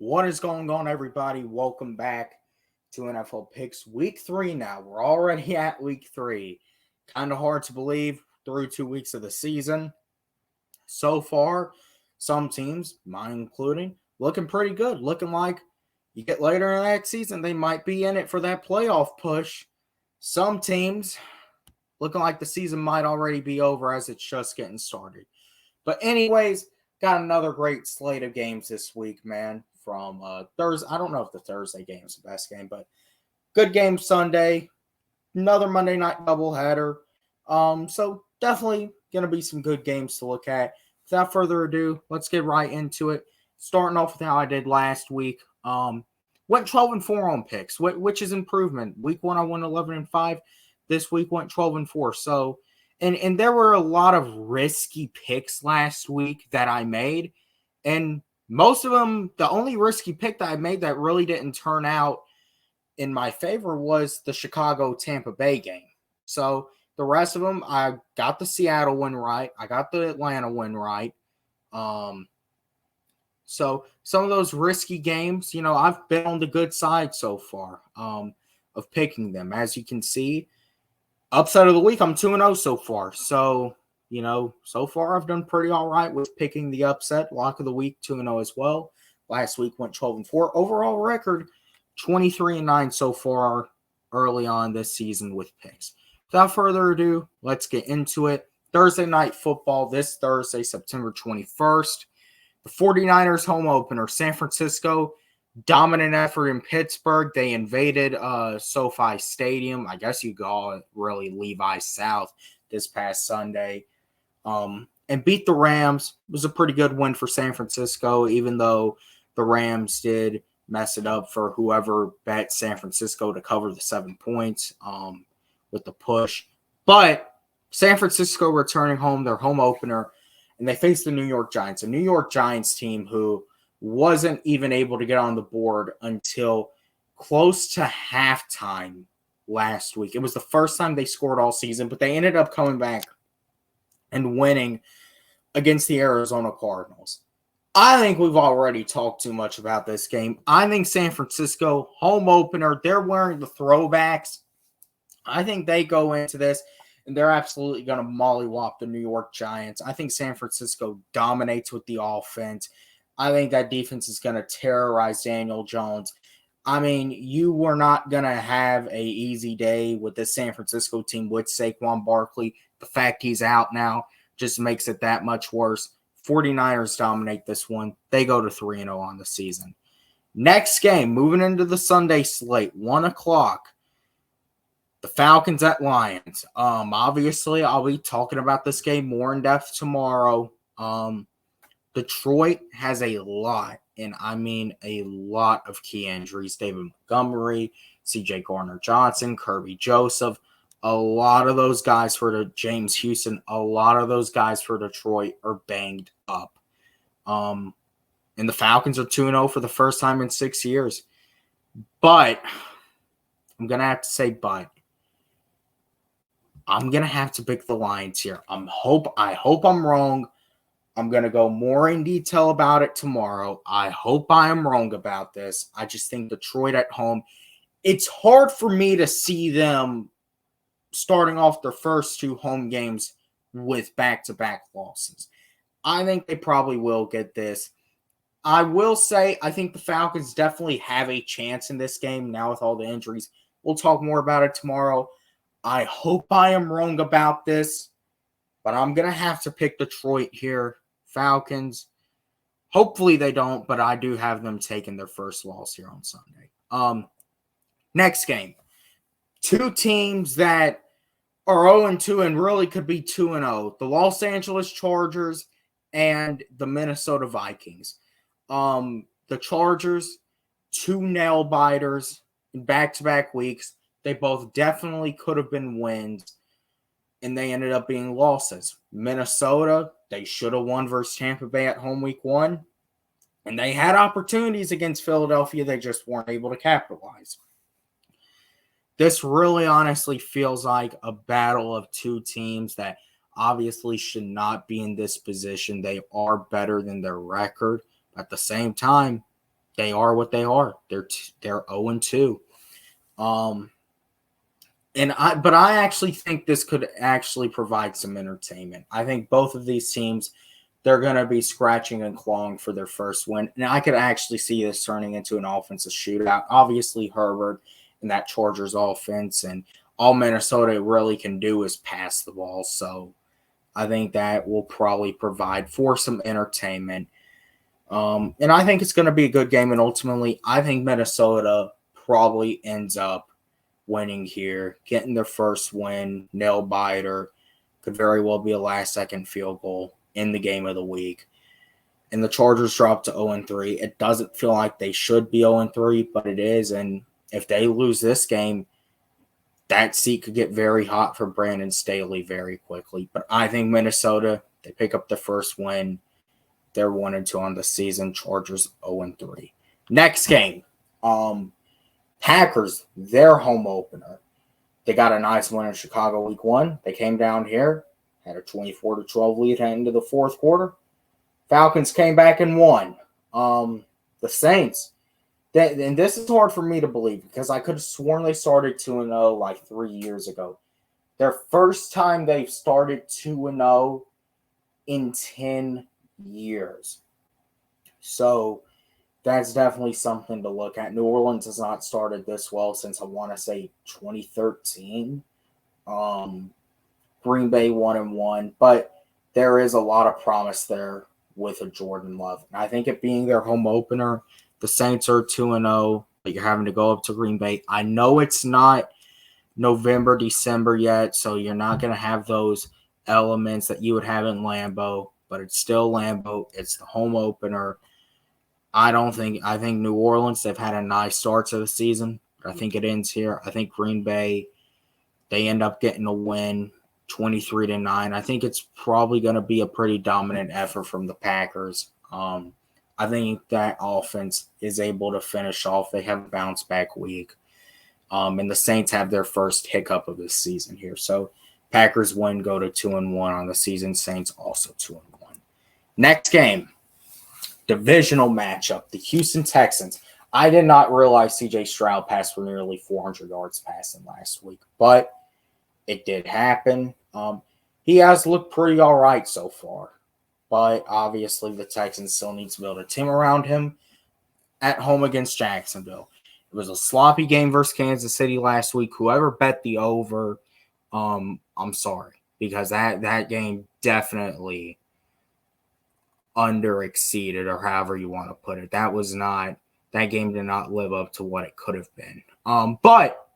What is going on, everybody? Welcome back to NFL Picks Week 3 now. We're already at Week 3. Kind of hard to believe through 2 weeks of the season. So far, some teams, mine including, looking pretty good. Looking like you get later in that season, they might be in it for that playoff push. Some teams looking like the season might already be over as it's just getting started. But anyways, got another great slate of games this week, man. From Thursday, I don't know if the Thursday game is the best game, but good game Sunday. Another Monday night doubleheader. So definitely gonna be some good games to look at. Without further ado, let's get right into it. Starting off with how I did last week. Went 12-4 on picks, which is improvement. Week 1 I went 11-5. This week went 12-4. So and there were a lot of risky picks last week that I made, and most of them, the only risky pick that I made that really didn't turn out in my favor was the Chicago-Tampa Bay game. So the rest of them, I got the Seattle win right. I got the Atlanta win right. So some of those risky games, I've been on the good side so far of picking them. As you can see, upset of the week, I'm 2-0 so far. So, so far I've done pretty all right with picking the upset. Lock of the week, 2-0 as well. Last week went 12-4. Overall record, 23-9 so far early on this season with picks. Without further ado, let's get into it. Thursday night football this Thursday, September 21st. The 49ers home opener, San Francisco. Dominant effort in Pittsburgh. They invaded SoFi Stadium. I guess you call it really Levi South this past Sunday. And beat the Rams. It was a pretty good win for San Francisco, even though the Rams did mess it up for whoever bet San Francisco to cover the 7 points with the push. But San Francisco returning home, their home opener, and they faced the New York Giants, a New York Giants team who wasn't even able to get on the board until close to halftime last week. It was the first time they scored all season, but they ended up coming back and winning against the Arizona Cardinals. I think we've already talked too much about this game. I think San Francisco, home opener, they're wearing the throwbacks. I think they go into this and they're absolutely going to mollywop the New York Giants. I think San Francisco dominates with the offense. I think that defense is going to terrorize Daniel Jones. I mean, you were not going to have an easy day with this San Francisco team with Saquon Barkley. The fact he's out now just makes it that much worse. 49ers dominate this one. They go to 3-0 on the season. Next game, moving into the Sunday slate, 1 o'clock. The Falcons at Lions. Obviously, I'll be talking about this game more in depth tomorrow. Detroit has a lot, and I mean a lot of key injuries. David Montgomery, C.J. Gardner-Johnson, Kirby Joseph, a lot of those guys for the James Houston, a lot of those guys for Detroit are banged up. And the Falcons are 2-0 for the first time in 6 years. But, I'm going to have to say but. I'm going to have to pick the Lions here. I hope I'm wrong. I'm going to go more in detail about it tomorrow. I hope I am wrong about this. I just think Detroit at home, it's hard for me to see them starting off their first 2 home games with back-to-back losses. I think they probably will get this. I will say I think the Falcons definitely have a chance in this game now with all the injuries. We'll talk more about it tomorrow. I hope I am wrong about this, but I'm going to have to pick Detroit here. Falcons. Hopefully they don't, but I do have them taking their first loss here on Sunday. Next game. 2 teams that are 0-2 and really could be 2-0. The Los Angeles Chargers and the Minnesota Vikings. The Chargers, 2 nail biters in back-to-back weeks. They both definitely could have been wins, and they ended up being losses. Minnesota, they should have won versus Tampa Bay at home week 1, and they had opportunities against Philadelphia. They just weren't able to capitalize. This really honestly feels like a battle of 2 teams that obviously should not be in this position. They are better than their record. At the same time, they are what they are. They're 0-2. But I actually think this could actually provide some entertainment. I think both of these teams, they're going to be scratching and clawing for their first win. And I could actually see this turning into an offensive shootout. Obviously, Herbert and that Chargers offense, and all Minnesota really can do is pass the ball. So I think that will probably provide for some entertainment. And I think it's going to be a good game. And ultimately, I think Minnesota probably ends up winning here, getting their first win, nail biter. Could very well be a last-second field goal in the game of the week. And the Chargers dropped to 0-3. It doesn't feel like they should be 0-3, but it is. And if they lose this game, that seat could get very hot for Brandon Staley very quickly. But I think Minnesota, they pick up the first win. They're 1-2 on the season. Chargers 0-3. Next game, Packers, their home opener. They got a nice win in Chicago week 1. They came down here, had a 24-12 lead heading into the fourth quarter. Falcons came back and won. The Saints, and this is hard for me to believe because I could have sworn they started 2-0 like 3 years ago. Their first time they've started 2-0 in 10 years. So that's definitely something to look at. New Orleans has not started this well since I want to say 2013. Green Bay 1-1, but there is a lot of promise there with a Jordan Love. And I think it being their home opener, the Saints are 2-0, but you're having to go up to Green Bay. I know it's not November, December yet, so you're not going to have those elements that you would have in Lambeau, but it's still Lambeau. It's the home opener. I think New Orleans, they've had a nice start to the season, but I think it ends here. I think Green Bay, they end up getting a win 23-9. I think it's probably going to be a pretty dominant effort from the Packers. I think that offense is able to finish off. They have a bounce back week. And the Saints have their first hiccup of this season here. So Packers win, go to 2-1 on the season. Saints also 2-1. Next game, divisional matchup, the Houston Texans. I did not realize C.J. Stroud passed for nearly 400 yards passing last week, but it did happen. He has looked pretty all right so far, but obviously the Texans still need to build a team around him at home against Jacksonville. It was a sloppy game versus Kansas City last week. Whoever bet the over, I'm sorry, because that game definitely under-exceeded, or however you want to put it. That game did not live up to what it could have been. But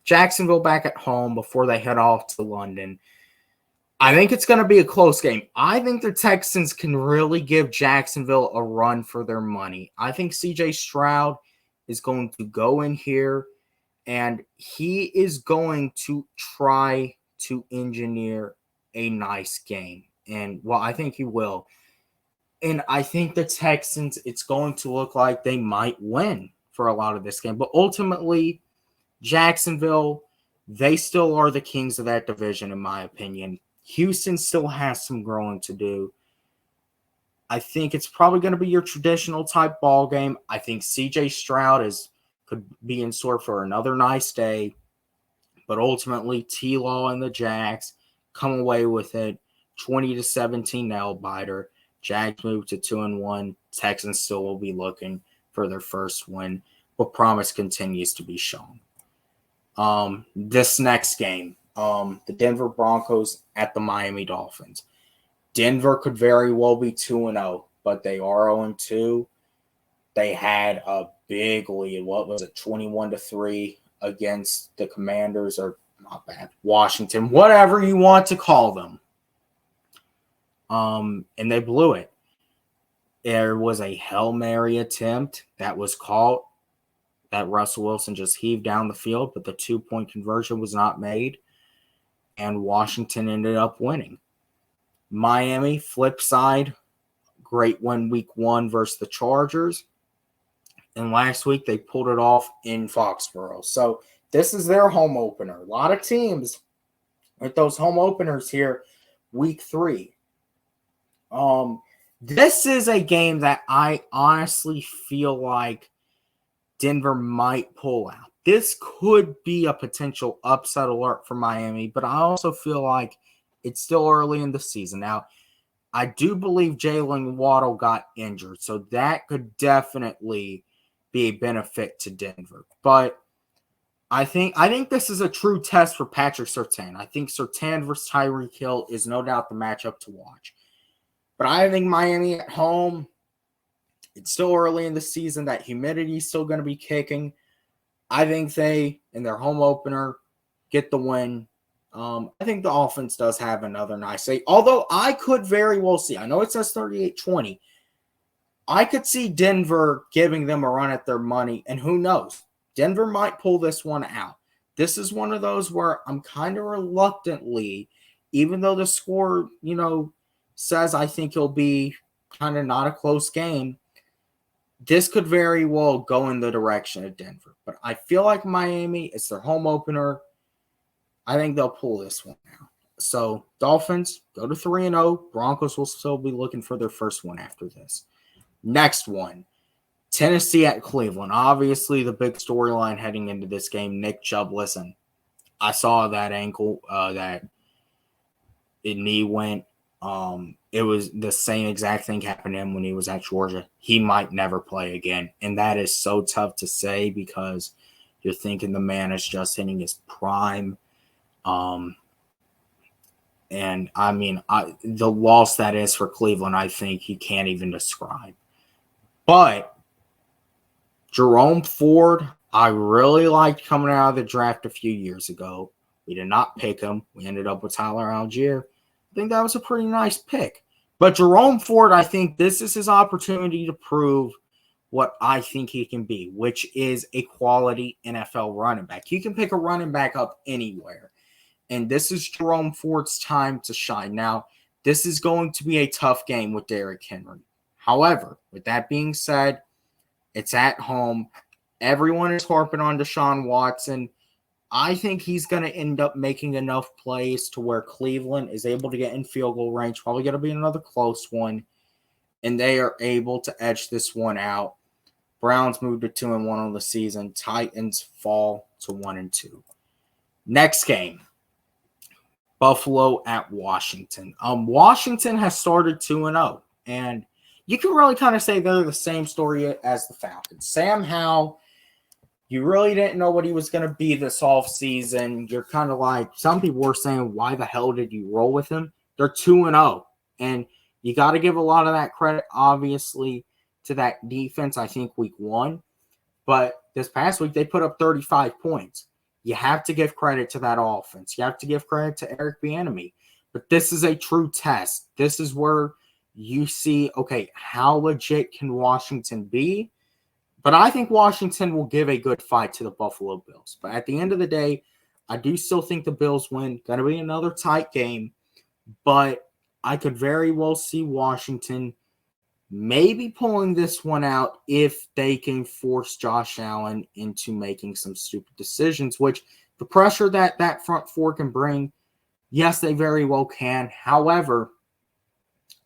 Jacksonville back at home before they head off to London. I think it's going to be a close game. I think the Texans can really give Jacksonville a run for their money. I think C.J. Stroud is going to go in here, and he is going to try to engineer a nice game. And, well, I think he will. And I think the Texans, it's going to look like they might win for a lot of this game. But ultimately, Jacksonville, they still are the kings of that division, in my opinion. Houston still has some growing to do. I think it's probably going to be your traditional type ball game. I think C.J. Stroud could be in store for another nice day. But ultimately, T-Law and the Jags come away with it. 20-17 nail biter. Jags move to 2-1. Texans still will be looking for their first win, but promise continues to be shown. This next game, the Denver Broncos at the Miami Dolphins. Denver could very well be 2-0, but they are 0-2. They had a big lead. What was it, 21-3 against the Commanders, or not bad, Washington, whatever you want to call them. And they blew it. There was a Hail Mary attempt that was caught that Russell Wilson just heaved down the field, but the 2-point conversion was not made, and Washington ended up winning. Miami, flip side, great win week 1 versus the Chargers, and last week they pulled it off in Foxborough. So this is their home opener. A lot of teams with those home openers here week 3. This is a game that I honestly feel like Denver might pull out. This could be a potential upset alert for Miami, but I also feel like it's still early in the season. Now, I do believe Jalen Waddle got injured, so that could definitely be a benefit to Denver. But I think this is a true test for Patrick Surtain. I think Surtain versus Tyreek Hill is no doubt the matchup to watch. But I think Miami at home, it's still early in the season. That humidity is still going to be kicking. I think they, in their home opener, get the win. I think the offense does have another nice day. Although I could very well see, I know it says 38-20. I could see Denver giving them a run at their money. And who knows? Denver might pull this one out. This is one of those where I'm kind of reluctantly, even though the score, says I think it'll be kind of not a close game, this could very well go in the direction of Denver. But I feel like Miami, it's their home opener. I think they'll pull this one out. So Dolphins go to 3-0. Broncos will still be looking for their first one after this. Next one, Tennessee at Cleveland. Obviously, the big storyline heading into this game, Nick Chubb. Listen, I saw that ankle, that knee went. It was the same exact thing happened to him when he was at Georgia. He might never play again. And that is so tough to say because you're thinking the man is just hitting his prime. And I mean, the loss that is for Cleveland, I think you can't even describe. But Jerome Ford, I really liked coming out of the draft a few years ago. We did not pick him. We ended up with Tyler Algier. I think that was a pretty nice pick. But Jerome Ford, I think this is his opportunity to prove what I think he can be, which is a quality NFL running back. You can pick a running back up anywhere. And this is Jerome Ford's time to shine. Now, this is going to be a tough game with Derrick Henry. However, with that being said, it's at home. Everyone is harping on Deshaun Watson. I think he's going to end up making enough plays to where Cleveland is able to get in field goal range. Probably going to be another close one. And they are able to edge this one out. Browns move to 2-1 on the season. Titans fall to 1-2. Next game, Buffalo at Washington. Washington has started 2-0. And you can really kind of say they're the same story as the Falcons. Sam Howell, you really didn't know what he was going to be this offseason. You're kind of like, some people were saying, why the hell did you roll with him? They're 2-0. And you got to give a lot of that credit, obviously, to that defense, I think, week 1. But this past week, they put up 35 points. You have to give credit to that offense. You have to give credit to Eric Bieniemy. But this is a true test. This is where you see, okay, how legit can Washington be? But I think Washington will give a good fight to the Buffalo Bills. But at the end of the day, I do still think the Bills win. Going to be another tight game. But I could very well see Washington maybe pulling this one out if they can force Josh Allen into making some stupid decisions, which the pressure that front four can bring, yes, they very well can. However,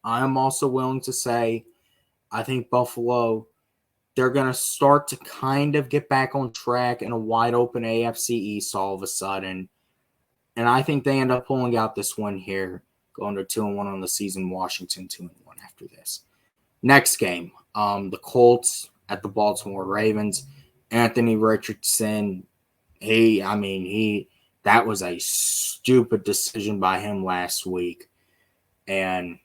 I am also willing to say I think Buffalo, they're going to start to kind of get back on track in a wide open AFC East all of a sudden. And I think they end up pulling out this one here, going to 2-1 on the season, Washington 2-1 after this. Next game, the Colts at the Baltimore Ravens. Anthony Richardson, that was a stupid decision by him last week. And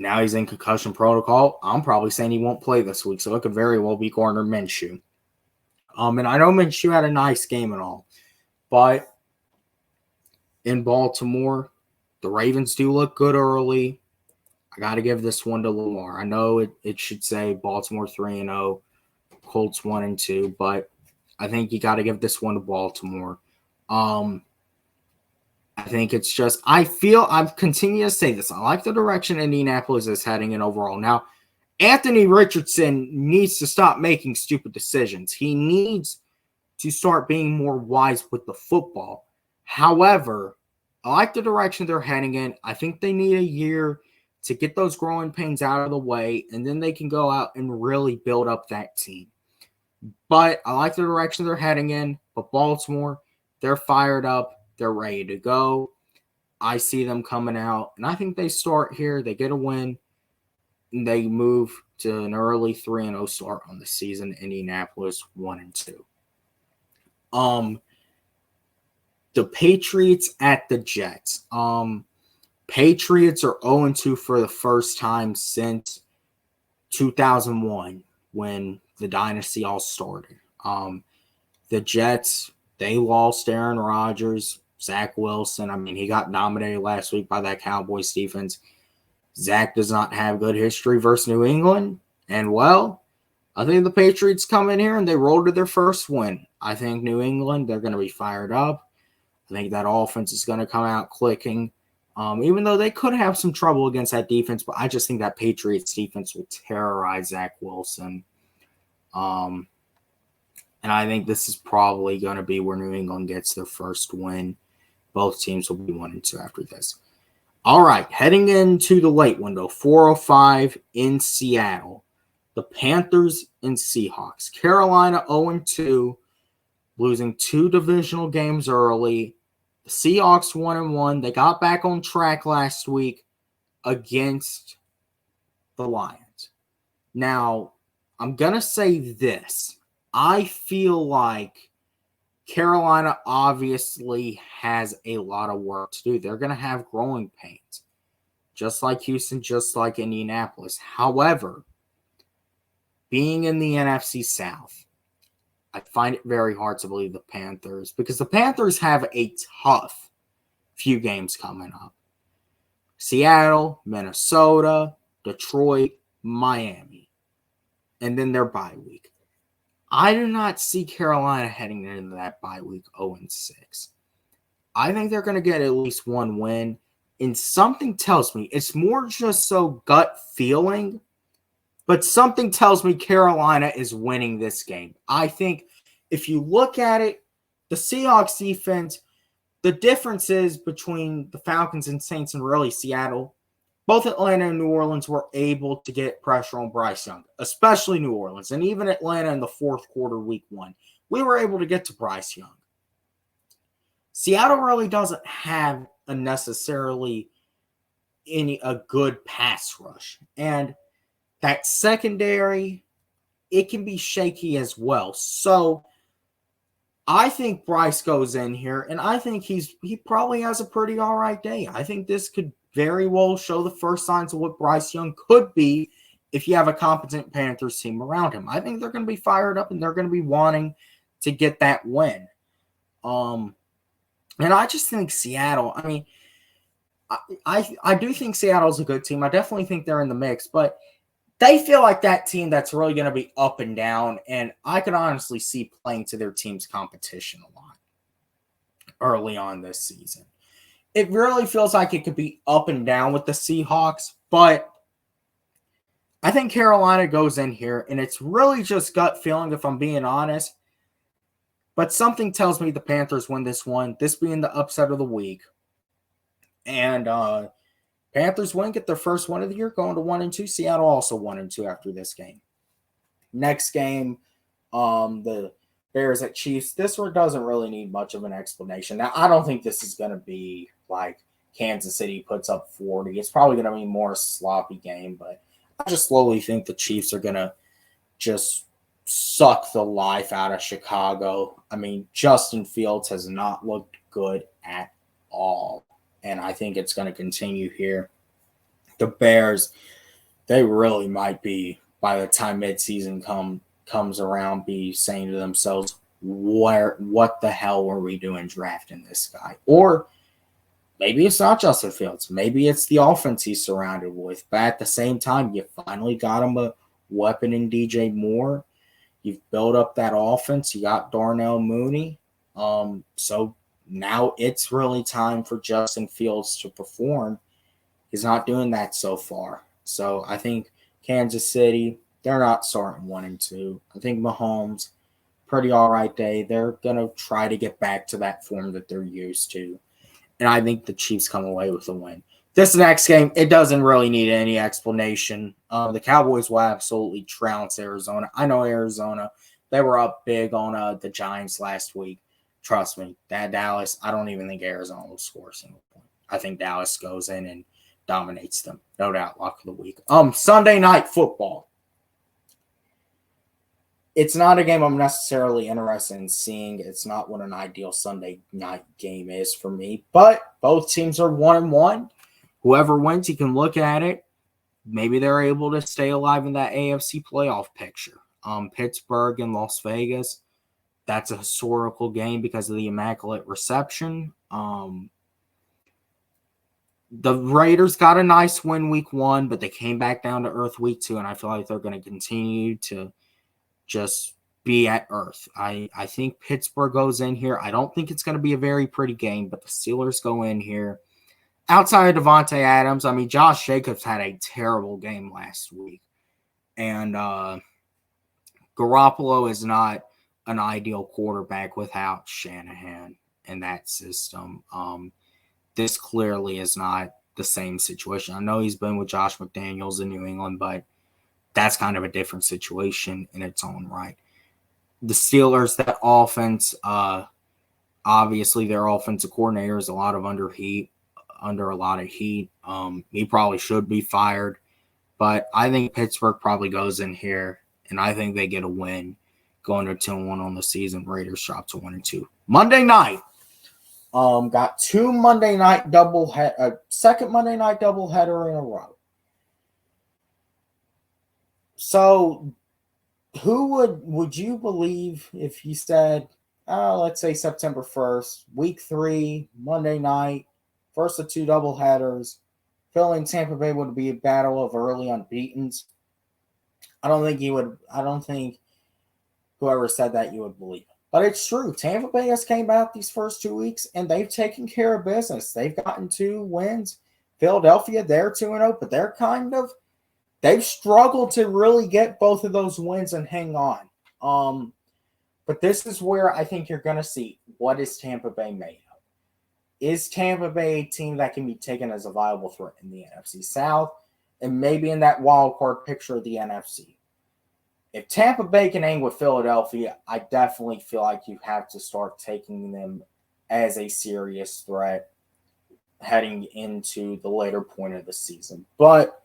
now he's in concussion protocol. I'm probably saying he won't play this week, so it could very well be Gardner Minshew. And I know Minshew had a nice game and all, but in Baltimore, the Ravens do look good early. I got to give this one to Lamar. I know it should say Baltimore 3-0, Colts 1-2, but I think you got to give this one to Baltimore. I think it's just, I've continued to say this. I like the direction Indianapolis is heading in overall. Now, Anthony Richardson needs to stop making stupid decisions. He needs to start being more wise with the football. However, I like the direction they're heading in. I think they need a year to get those growing pains out of the way, and then they can go out and really build up that team. But I like the direction they're heading in. But Baltimore, they're fired up. They're ready to go. I see them coming out, and I think they start here. They get a win, and they move to an early 3-0 start on the season. Indianapolis 1-2. The Patriots at the Jets. Patriots are 0-2 for the first time since 2001 when the dynasty all started. The Jets, they lost Aaron Rodgers, Zach Wilson. I mean, he got dominated last week by that Cowboys defense. Zach does not have good history versus New England. And, well, I think the Patriots come in here and they roll to their first win. I think New England, they're going to be fired up. I think that offense is going to come out clicking. Even though they could have some trouble against that defense, but I just think that Patriots defense will terrorize Zach Wilson. And I think this is probably going to be where New England gets their first win. Both teams will be 1-2 after this. All right, heading into the late window, 4:05 in Seattle. The Panthers and Seahawks. Carolina 0-2, losing 2 divisional games early. The Seahawks 1-1. They got back on track last week against the Lions. Now, I'm going to say this. I feel like Carolina obviously has a lot of work to do. They're going to have growing pains, just like Houston, just like Indianapolis. However, being in the NFC South, I find it very hard to believe the Panthers, because the Panthers have a tough few games coming up. Seattle, Minnesota, Detroit, Miami, and then their bye week. I do not see Carolina heading into that bye week 0-6. I think they're going to get at least one win, and something tells me, it's more just so gut feeling, but something tells me Carolina is winning this game. I think if you look at it, the Seahawks defense, the differences between the Falcons and Saints and really Seattle, both Atlanta and New Orleans were able to get pressure on Bryce Young, especially New Orleans. And even Atlanta in the fourth quarter, week 1, we were able to get to Bryce Young. Seattle really doesn't have a necessarily a good pass rush. And that secondary, it can be shaky as well. So I think Bryce goes in here, and I think he probably has a pretty all right day. I think this could very well show the first signs of what Bryce Young could be if you have a competent Panthers team around him. I think they're going to be fired up, and they're going to be wanting to get that win. And I just think Seattle, I mean, I do think Seattle's a good team. I definitely think they're in the mix, but they feel like that team that's really going to be up and down, and I could honestly see playing to their team's competition a lot early on this season. It really feels like it could be up and down with the Seahawks, but I think Carolina goes in here, and it's really just gut feeling if I'm being honest, but something tells me the Panthers win this one, this being the upset of the week. And Panthers win, get their first win of the year, going to 1-2. Seattle also 1-2 after this game. Next game, the Bears at Chiefs. This one doesn't really need much of an explanation. Now, I don't think this is going to be like Kansas City puts up 40. It's probably going to be more sloppy game, but I just slowly think the Chiefs are going to just suck the life out of Chicago. I mean, Justin Fields has not looked good at all, and I think it's going to continue here. The Bears, they really might be, by the time midseason comes around, be saying to themselves, what the hell were we doing drafting this guy? Or maybe it's not Justin Fields. Maybe it's the offense he's surrounded with. But at the same time, you finally got him a weapon in DJ Moore. You've built up that offense. You got Darnell Mooney. So now it's really time for Justin Fields to perform. He's not doing that so far. So I think Kansas City, they're not starting 1-2. I think Mahomes, pretty all right day. They're going to try to get back to that form that they're used to. And I think the Chiefs come away with a win. This next game, it doesn't really need any explanation. The Cowboys will absolutely trounce Arizona. I know Arizona. They were up big on the Giants last week. Trust me, that Dallas, I don't even think Arizona will score a single point. I think Dallas goes in and dominates them. No doubt, lock of the week. Sunday night football. It's not a game I'm necessarily interested in seeing. It's not what an ideal Sunday night game is for me. But both teams are 1-1. Whoever wins, you can look at it. Maybe they're able to stay alive in that AFC playoff picture. Pittsburgh and Las Vegas, that's a historical game because of the Immaculate Reception. The Raiders got a nice win week 1, but they came back down to earth week 2, and I feel like they're going to continue to just be at earth. I think Pittsburgh goes in here. I don't think it's going to be a very pretty game, but the Steelers go in here. Outside of Devontae Adams, I mean, Josh Jacobs had a terrible game last week. And Garoppolo is not an ideal quarterback without Shanahan in that system. This clearly is not the same situation. I know he's been with Josh McDaniels in New England, but that's kind of a different situation in its own right. The Steelers, that offense, obviously their offensive coordinator is under a lot of heat. He probably should be fired, but I think Pittsburgh probably goes in here, and I think they get a win going to 2-1 on the season. Raiders drop to 1-2. Monday night, got two Monday night second Monday night doubleheader in a row. So, who would you believe if you said, let's say September 1st, week 3, Monday night, first of two doubleheaders, Philly and Tampa Bay would be a battle of early unbeatens? I don't think whoever said that you would believe it. But it's true. Tampa Bay has came out these first 2 weeks, and they've taken care of business. They've gotten 2 wins. Philadelphia, they're 2-0, but they've struggled to really get both of those wins and hang on. But this is where I think you're going to see, what is Tampa Bay made of? Is Tampa Bay a team that can be taken as a viable threat in the NFC South and maybe in that wild card picture of the NFC? If Tampa Bay can hang with Philadelphia, I definitely feel like you have to start taking them as a serious threat heading into the later point of the season. But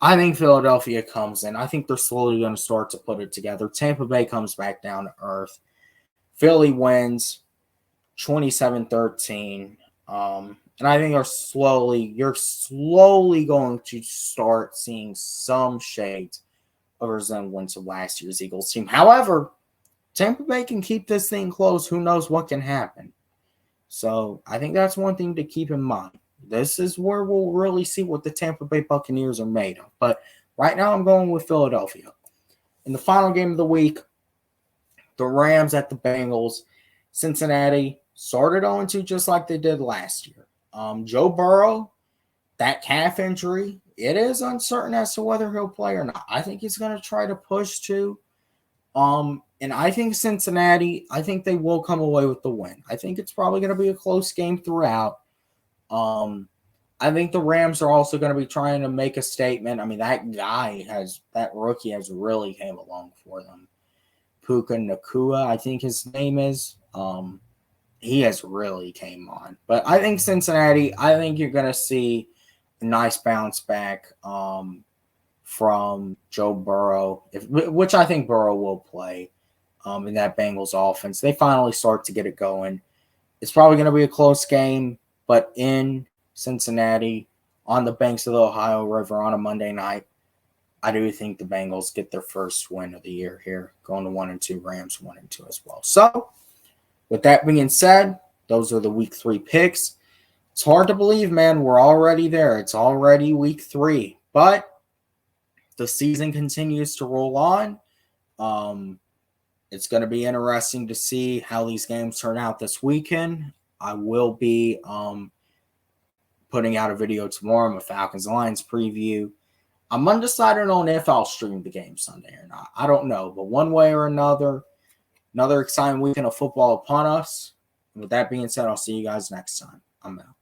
I think Philadelphia comes in. I think they're slowly going to start to put it together. Tampa Bay comes back down to earth. Philly wins 27-13. And I think you're slowly going to start seeing some shades of resemblance of last year's Eagles team. However, Tampa Bay can keep this thing close. Who knows what can happen? So I think that's one thing to keep in mind. This is where we'll really see what the Tampa Bay Buccaneers are made of. But right now I'm going with Philadelphia. In the final game of the week, the Rams at the Bengals. Cincinnati started 0-2 just like they did last year. Joe Burrow, that calf injury, it is uncertain as to whether he'll play or not. I think he's going to try to push to. And I think Cincinnati, I think they will come away with the win. I think it's probably going to be a close game throughout. I think the Rams are also going to be trying to make a statement. I mean, that rookie has really came along for them. Puka Nakua, I think his name is. He has really came on. But I think Cincinnati, I think you're going to see a nice bounce back from Joe Burrow, which I think Burrow will play in that Bengals offense. They finally start to get it going. It's probably going to be a close game, but in Cincinnati, on the banks of the Ohio River on a Monday night, I do think the Bengals get their first win of the year here, going to 1-2, Rams 1-2 as well. So, with that being said, those are the week 3 picks. It's hard to believe, man. We're already there. It's already week 3. But the season continues to roll on. It's going to be interesting to see how these games turn out this weekend. I will be putting out a video tomorrow, a Falcons Lions preview. I'm undecided on if I'll stream the game Sunday or not. I don't know. But one way or another exciting weekend of football upon us. And with that being said, I'll see you guys next time. I'm out.